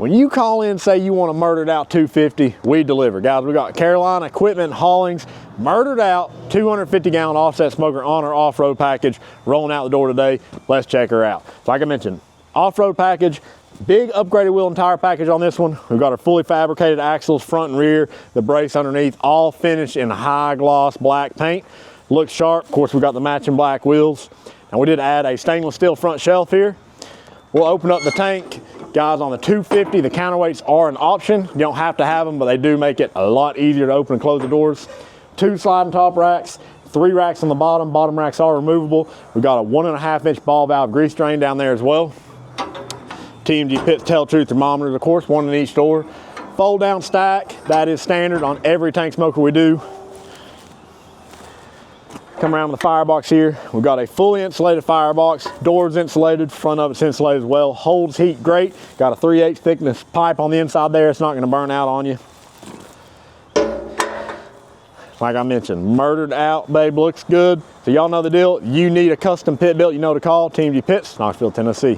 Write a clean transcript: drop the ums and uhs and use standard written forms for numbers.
When you call in and say you want a Murdered Out 250, we deliver. Guys, we got Carolina Equipment Haulings, Murdered Out 250-gallon offset smoker on our off-road package, rolling out the door today. Let's check her out. Like I mentioned, off-road package, big upgraded wheel and tire package on this one. We've got our fully fabricated axles, front and rear, the brace underneath, all finished in high gloss black paint. Looks sharp. Of course, we got the matching black wheels. And we did add a stainless steel front shelf here. We'll open up the tank. Guys, on the 250, the counterweights are an option. You don't have to have them, but they do make it a lot easier to open and close the doors. 2 sliding top racks, 3 racks on the bottom. Bottom racks are removable. We've got a 1.5-inch ball valve grease drain down there as well. TMG Pits Tell Truth thermometers, of course, 1 in each door. Fold down stack, that is standard on every tank smoker we do. Come around with the firebox here. We've got a fully insulated firebox. Doors insulated, front of it's insulated as well. Holds heat great. Got a 3/8 thickness pipe on the inside there. It's not gonna burn out on you. Like I mentioned, Murdered Out, babe, looks good. So y'all know the deal. You need a custom pit built, you know to call. TMG Pits, Knoxville, Tennessee.